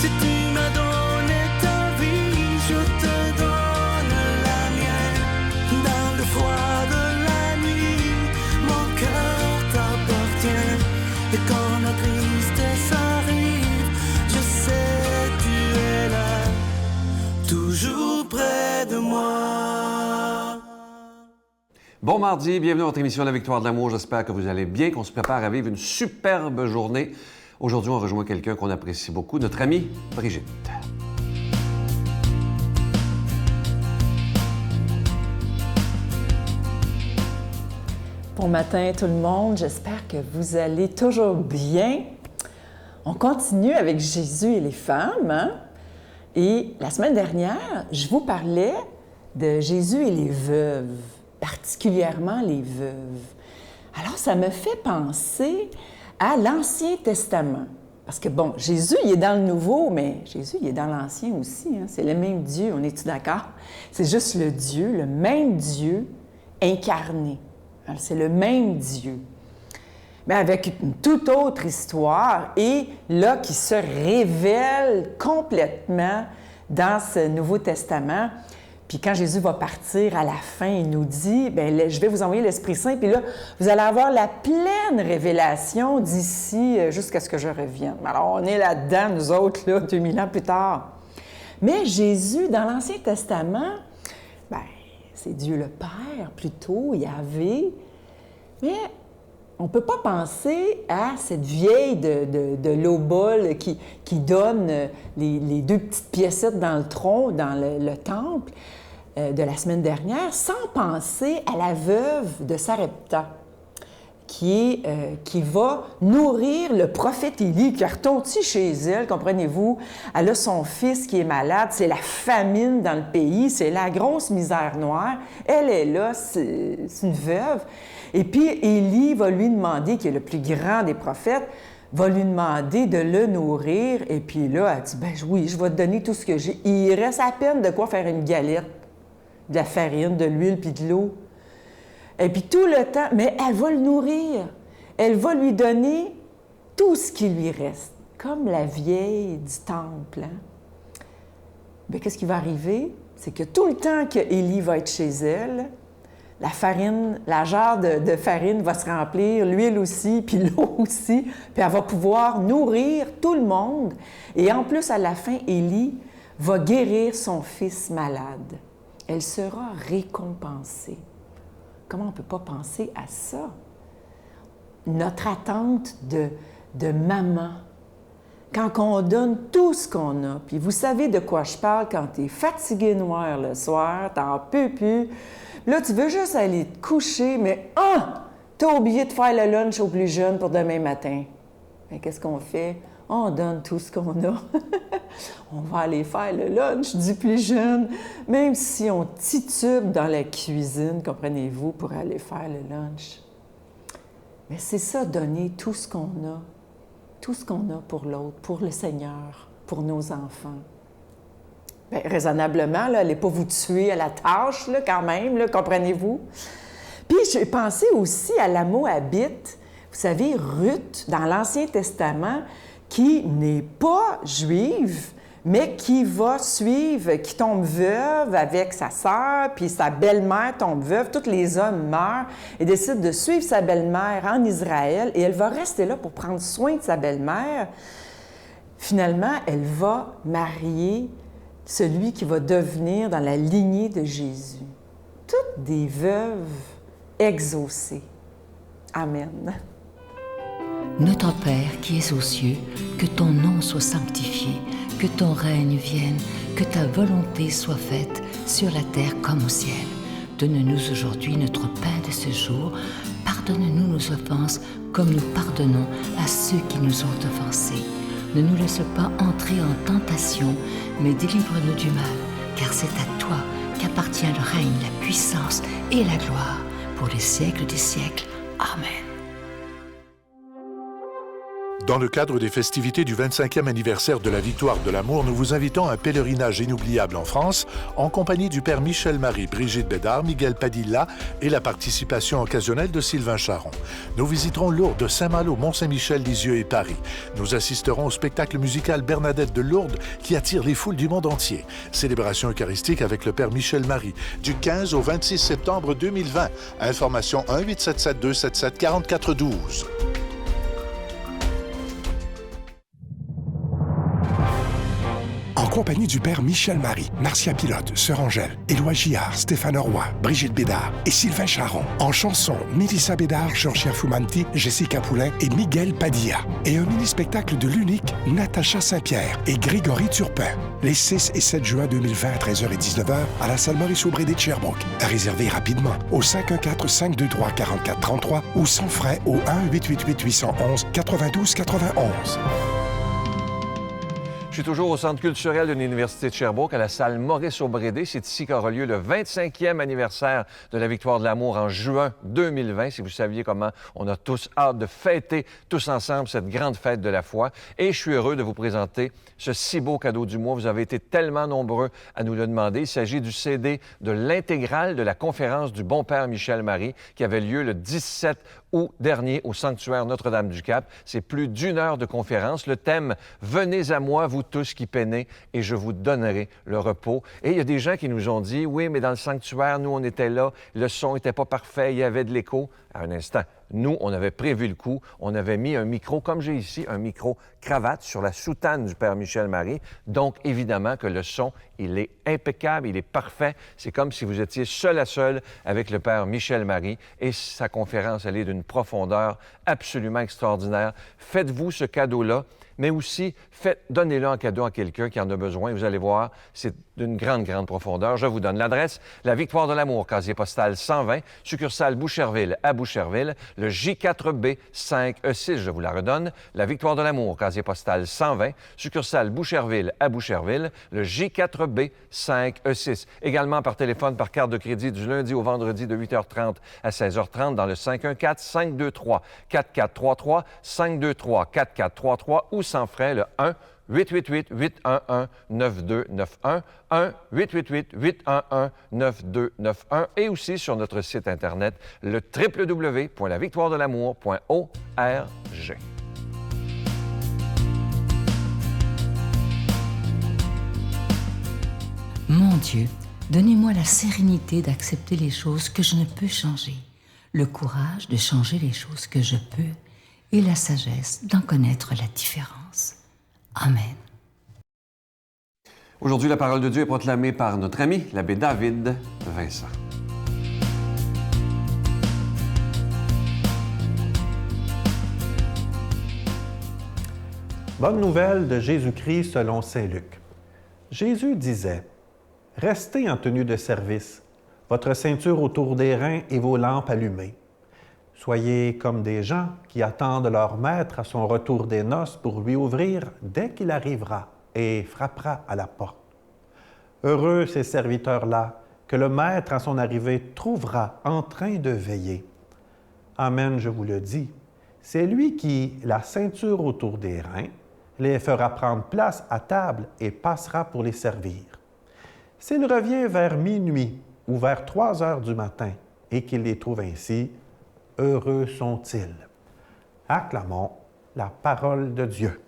Si tu m'as donné ta vie, je te donne la mienne. Dans le froid de la nuit, mon cœur t'appartient. Et quand la tristesse arrive, je sais tu es là, toujours près de moi. Bon mardi, bienvenue à votre émission La Victoire de l'amour. J'espère que vous allez bien, qu'on se prépare à vivre une superbe journée. Aujourd'hui, on rejoint quelqu'un qu'on apprécie beaucoup, notre amie Brigitte. Bon matin tout le monde, j'espère que vous allez toujours bien. On continue avec Jésus et les femmes. Hein? Et la semaine dernière, je vous parlais de Jésus et les veuves, particulièrement les veuves. Alors, ça me fait penser à l'Ancien Testament. Parce que, bon, Jésus, il est dans le Nouveau, mais Jésus, il est dans l'Ancien aussi. Hein? C'est le même Dieu, on est-tu d'accord? C'est juste le Dieu, le même Dieu incarné. Alors, c'est le même Dieu, mais avec une toute autre histoire et là, qui se révèle complètement dans ce Nouveau Testament. Puis quand Jésus va partir à la fin, il nous dit, bien, je vais vous envoyer l'Esprit Saint, puis là, vous allez avoir la pleine révélation d'ici jusqu'à ce que je revienne. Alors, on est là-dedans, nous autres, là, 2000 ans plus tard. Mais Jésus, dans l'Ancien Testament, bien, c'est Dieu le Père, plutôt, Yahvé. Mais on ne peut pas penser à cette vieille de l'obole qui donne les deux petites piécettes dans le tronc, dans le temple de la semaine dernière, sans penser à la veuve de Sarepta, qui va nourrir le prophète Élie, qui retourne chez elle, comprenez-vous. Elle a son fils qui est malade, c'est la famine dans le pays, c'est la grosse misère noire. Elle est là, c'est une veuve. Et puis Élie va lui demander, qui est le plus grand des prophètes, va lui demander de le nourrir. Et puis là, elle dit, ben oui, je vais te donner tout ce que j'ai. Il reste à peine de quoi faire une galette, de la farine, de l'huile puis de l'eau. Et puis tout le temps, mais elle va le nourrir. Elle va lui donner tout ce qui lui reste, comme la vieille du temple. Hein? Bien, qu'est-ce qui va arriver? C'est que tout le temps qu'Élie va être chez elle, la farine, la jarre de farine va se remplir, l'huile aussi, puis l'eau aussi, puis elle va pouvoir nourrir tout le monde. Et en plus, à la fin, Élie va guérir son fils malade. Elle sera récompensée. Comment on ne peut pas penser à ça? Notre attente de maman, quand on donne tout ce qu'on a, puis vous savez de quoi je parle quand tu es fatigué noir le soir, tu n'en peux plus, là tu veux juste aller te coucher, mais tu as oublié de faire le lunch aux plus jeunes pour demain matin. Mais qu'est-ce qu'on fait? On donne tout ce qu'on a. On va aller faire le lunch du plus jeune, même si on titube dans la cuisine, comprenez-vous, pour aller faire le lunch. Mais c'est ça, donner tout ce qu'on a. Tout ce qu'on a pour l'autre, pour le Seigneur, pour nos enfants. Bien, raisonnablement, là, allez pas vous tuer à la tâche, là, quand même, là, comprenez-vous? Puis j'ai pensé aussi à la Moabite. Vous savez, Ruth, dans l'Ancien Testament, qui n'est pas juive, mais qui va suivre, qui tombe veuve avec sa sœur, puis sa belle-mère tombe veuve, tous les hommes meurent, et décide de suivre sa belle-mère en Israël, et elle va rester là pour prendre soin de sa belle-mère. Finalement, elle va marier celui qui va devenir dans la lignée de Jésus. Toutes des veuves exaucées. Amen. Notre Père qui es aux cieux, que ton nom soit sanctifié, que ton règne vienne, que ta volonté soit faite sur la terre comme au ciel. Donne-nous aujourd'hui notre pain de ce jour. Pardonne-nous nos offenses comme nous pardonnons à ceux qui nous ont offensés. Ne nous laisse pas entrer en tentation, mais délivre-nous du mal, car c'est à toi qu'appartient le règne, la puissance et la gloire pour les siècles des siècles. Amen. Dans le cadre des festivités du 25e anniversaire de la Victoire de l'amour, nous vous invitons à un pèlerinage inoubliable en France, en compagnie du Père Michel-Marie, Brigitte Bédard, Miguel Padilla et la participation occasionnelle de Sylvain Charon. Nous visiterons Lourdes, Saint-Malo, Mont-Saint-Michel, Lisieux et Paris. Nous assisterons au spectacle musical Bernadette de Lourdes qui attire les foules du monde entier. Célébration eucharistique avec le Père Michel-Marie du 15 au 26 septembre 2020. Information 1-877-277-4412. En compagnie du Père Michel-Marie, Marcia Pilote, Sœur Angèle, Éloi Gillard, Stéphane Roy, Brigitte Bédard et Sylvain Charon. En chanson, Mélissa Bédard, Georgia Fumanti, Jessica Poulain et Miguel Padilla. Et un mini-spectacle de l'unique Natacha Saint-Pierre et Grégory Turpin. Les 6 et 7 juin 2020 à 13h et 19h à la salle Maurice-Aubry de Sherbrooke. À réserver rapidement au 514-523-4433 ou sans frais au 1-888-811-9291. Je suis toujours au Centre culturel de l'Université de Sherbrooke, à la salle Maurice-Aubry. C'est ici qu'aura lieu le 25e anniversaire de la Victoire de l'amour en juin 2020. Si vous saviez comment on a tous hâte de fêter tous ensemble cette grande fête de la foi. Et je suis heureux de vous présenter ce si beau cadeau du mois. Vous avez été tellement nombreux à nous le demander. Il s'agit du CD de l'intégrale de la conférence du bon Père Michel-Marie qui avait lieu le 17 août dernier au sanctuaire Notre-Dame-du-Cap. C'est plus d'1 heure de conférence. Le thème « Venez à moi, vous tous qui peinez, et je vous donnerai le repos ». Et il y a des gens qui nous ont dit « Oui, mais dans le sanctuaire, nous, on était là, le son n'était pas parfait, il y avait de l'écho. » Un instant. Nous, on avait prévu le coup. On avait mis un micro, comme j'ai ici, un micro-cravate sur la soutane du Père Michel-Marie. Donc, évidemment que le son, il est impeccable, il est parfait. C'est comme si vous étiez seul à seul avec le Père Michel-Marie. Et sa conférence, elle est d'une profondeur absolument extraordinaire. Faites-vous ce cadeau-là, mais aussi donnez-le en cadeau à quelqu'un qui en a besoin. Vous allez voir, c'est d'une grande, grande profondeur. Je vous donne l'adresse. La Victoire de l'amour, casier postal 120, succursale Boucherville à Boucherville, le J4B 5E6, je vous la redonne. La Victoire de l'amour, casier postal 120, succursale Boucherville à Boucherville, le J4B 5E6. Également par téléphone, par carte de crédit du lundi au vendredi de 8h30 à 16h30 dans le 514-523-4433, 523-4433 ou sans frais le 1-888-811-9291, 1-888-811-9291 et aussi sur notre site Internet, le www.lavictoiredelamour.org. Mon Dieu, donnez-moi la sérénité d'accepter les choses que je ne peux changer, le courage de changer les choses que je peux et la sagesse d'en connaître la différence. Amen. Aujourd'hui, la parole de Dieu est proclamée par notre ami, l'abbé David Vincent. Bonne nouvelle de Jésus-Christ selon saint Luc. Jésus disait: « Restez en tenue de service, votre ceinture autour des reins et vos lampes allumées. Soyez comme des gens qui attendent leur maître à son retour des noces pour lui ouvrir dès qu'il arrivera et frappera à la porte. Heureux ces serviteurs-là que le maître à son arrivée trouvera en train de veiller. Amen, je vous le dis, c'est lui qui, la ceinture autour des reins, les fera prendre place à table et passera pour les servir. S'il revient vers minuit ou vers 3 heures du matin et qu'il les trouve ainsi, heureux sont-ils. » Acclamons la parole de Dieu.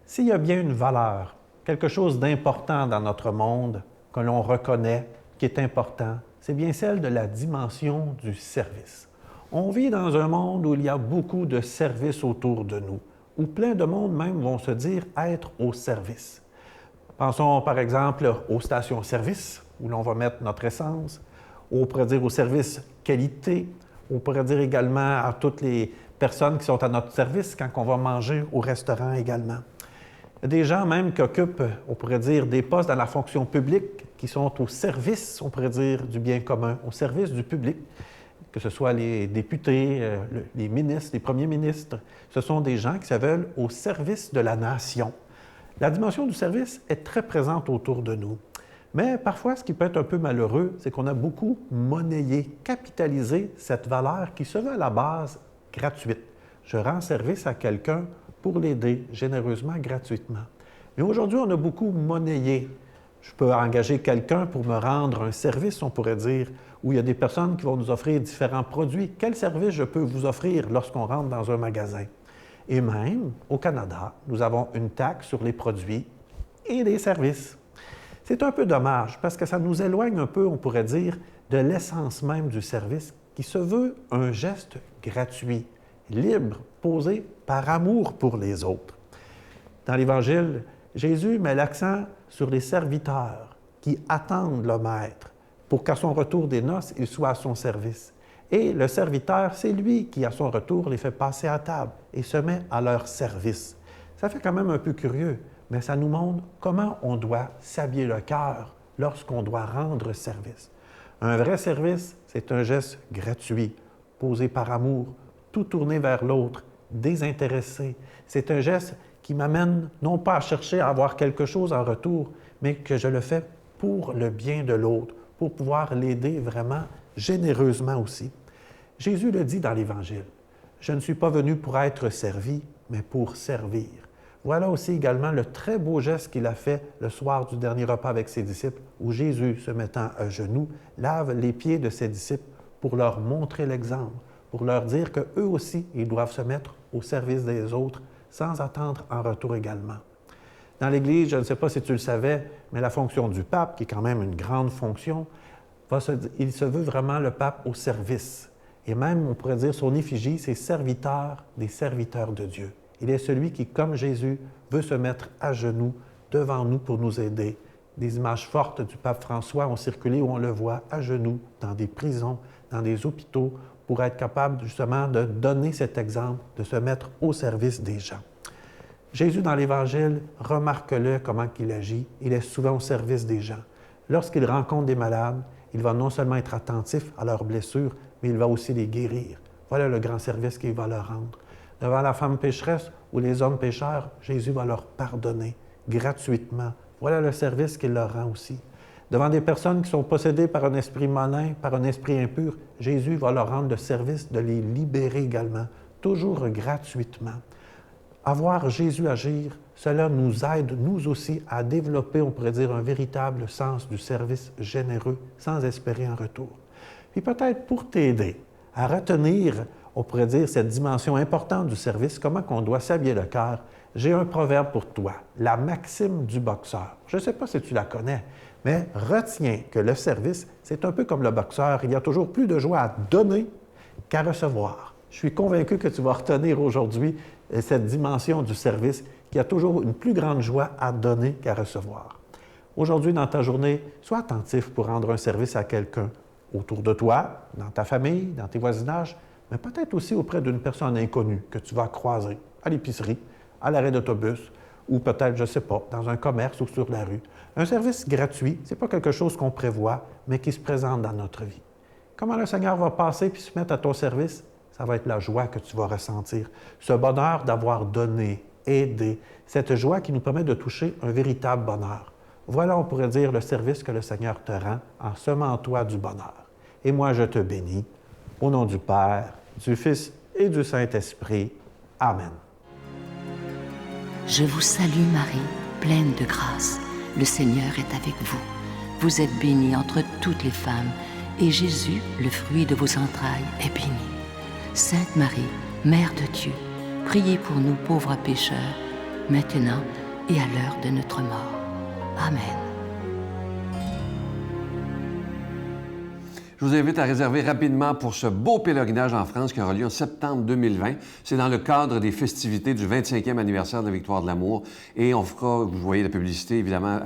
S'il y a bien une valeur, quelque chose d'important dans notre monde que l'on reconnaît, qui est important, c'est bien celle de la dimension du service. On vit dans un monde où il y a beaucoup de services autour de nous, où plein de monde même vont se dire être au service. Pensons par exemple aux stations-service, où l'on va mettre notre essence, on pourrait dire au service qualité, on pourrait dire également à toutes les personnes qui sont à notre service quand on va manger au restaurant également. Il y a des gens même qui occupent, on pourrait dire, des postes dans la fonction publique qui sont au service, on pourrait dire, du bien commun, au service du public, que ce soit les députés, les ministres, les premiers ministres. Ce sont des gens qui se veulent au service de la nation. La dimension du service est très présente autour de nous. Mais parfois, ce qui peut être un peu malheureux, c'est qu'on a beaucoup monnayé, capitalisé cette valeur qui se veut à la base gratuite. Je rends service à quelqu'un pour l'aider généreusement, gratuitement. Mais aujourd'hui, on a beaucoup monnayé. Je peux engager quelqu'un pour me rendre un service, on pourrait dire, où il y a des personnes qui vont nous offrir différents produits. Quel service je peux vous offrir lorsqu'on rentre dans un magasin? Et même, au Canada, nous avons une taxe sur les produits et les services. C'est un peu dommage parce que ça nous éloigne un peu, on pourrait dire, de l'essence même du service qui se veut un geste gratuit, libre, posé par amour pour les autres. Dans l'Évangile, Jésus met l'accent sur les serviteurs qui attendent le Maître pour qu'à son retour des noces, il soit à son service. Et le serviteur, c'est lui qui, à son retour, les fait passer à table et se met à leur service. Ça fait quand même un peu curieux, mais ça nous montre comment on doit s'habiller le cœur lorsqu'on doit rendre service. Un vrai service, c'est un geste gratuit, posé par amour, tout tourné vers l'autre, désintéressé. C'est un geste qui m'amène non pas à chercher à avoir quelque chose en retour, mais que je le fais pour le bien de l'autre, pour pouvoir l'aider vraiment généreusement aussi. Jésus le dit dans l'Évangile, « Je ne suis pas venu pour être servi, mais pour servir. » Voilà aussi également le très beau geste qu'il a fait le soir du dernier repas avec ses disciples, où Jésus, se mettant à genoux, lave les pieds de ses disciples pour leur montrer l'exemple, pour leur dire qu'eux aussi, ils doivent se mettre au service des autres, sans attendre en retour également. Dans l'Église, je ne sais pas si tu le savais, mais la fonction du pape, qui est quand même une grande fonction, il se veut vraiment le pape au service. Et même, on pourrait dire, son effigie, c'est serviteur des serviteurs de Dieu. Il est celui qui, comme Jésus, veut se mettre à genoux devant nous pour nous aider. Des images fortes du pape François ont circulé où on le voit à genoux dans des prisons, dans des hôpitaux, pour être capable justement de donner cet exemple, de se mettre au service des gens. Jésus, dans l'Évangile, remarque-le comment il agit. Il est souvent au service des gens. Lorsqu'il rencontre des malades, il va non seulement être attentif à leurs blessures, mais il va aussi les guérir. Voilà le grand service qu'il va leur rendre. Devant la femme pécheresse ou les hommes pécheurs, Jésus va leur pardonner gratuitement. Voilà le service qu'il leur rend aussi. Devant des personnes qui sont possédées par un esprit malin, par un esprit impur, Jésus va leur rendre le service de les libérer également, toujours gratuitement. Avoir Jésus agir, cela nous aide, nous aussi, à développer, on pourrait dire, un véritable sens du service généreux, sans espérer en retour. Puis peut-être pour t'aider à retenir, on pourrait dire, cette dimension importante du service, comment qu'on doit s'habiller le cœur, j'ai un proverbe pour toi, la maxime du boxeur. Je ne sais pas si tu la connais, mais retiens que le service, c'est un peu comme le boxeur. Il y a toujours plus de joie à donner qu'à recevoir. Je suis convaincu que tu vas retenir aujourd'hui cette dimension du service, qu'il y a toujours une plus grande joie à donner qu'à recevoir. Aujourd'hui, dans ta journée, sois attentif pour rendre un service à quelqu'un autour de toi, dans ta famille, dans tes voisinages, mais peut-être aussi auprès d'une personne inconnue que tu vas croiser à l'épicerie, à l'arrêt d'autobus, ou peut-être, je ne sais pas, dans un commerce ou sur la rue. Un service gratuit, ce n'est pas quelque chose qu'on prévoit, mais qui se présente dans notre vie. Comment le Seigneur va passer puis se mettre à ton service? Ça va être la joie que tu vas ressentir. Ce bonheur d'avoir donné, aidé, cette joie qui nous permet de toucher un véritable bonheur. Voilà, on pourrait dire, le service que le Seigneur te rend en semant en toi du bonheur. Et moi, je te bénis, au nom du Père, du Fils et du Saint-Esprit. Amen. Je vous salue Marie, pleine de grâce. Le Seigneur est avec vous. Vous êtes bénie entre toutes les femmes, et Jésus, le fruit de vos entrailles, est béni. Sainte Marie, Mère de Dieu, priez pour nous pauvres pécheurs, maintenant et à l'heure de notre mort. Amen. Je vous invite à réserver rapidement pour ce beau pèlerinage en France qui aura lieu en septembre 2020. C'est dans le cadre des festivités du 25e anniversaire de la Victoire de l'Amour. Et on fera, vous voyez la publicité évidemment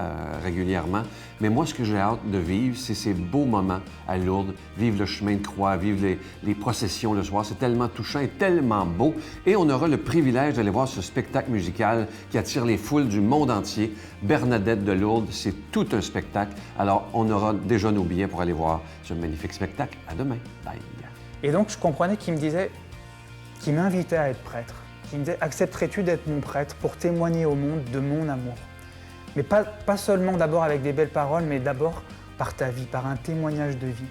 régulièrement. Mais moi, ce que j'ai hâte de vivre, c'est ces beaux moments à Lourdes. Vivre le chemin de croix, vivre les processions le soir. C'est tellement touchant et tellement beau. Et on aura le privilège d'aller voir ce spectacle musical qui attire les foules du monde entier. Bernadette de Lourdes, c'est tout un spectacle. Alors, on aura déjà nos billets pour aller voir ce magnifique spectacle. À demain. Bye. Et donc, je comprenais qu'il me disait, qu'il m'invitait à être prêtre. Qu'il me disait, accepterais-tu d'être mon prêtre pour témoigner au monde de mon amour? Mais pas seulement d'abord avec des belles paroles, mais d'abord par ta vie, par un témoignage de vie.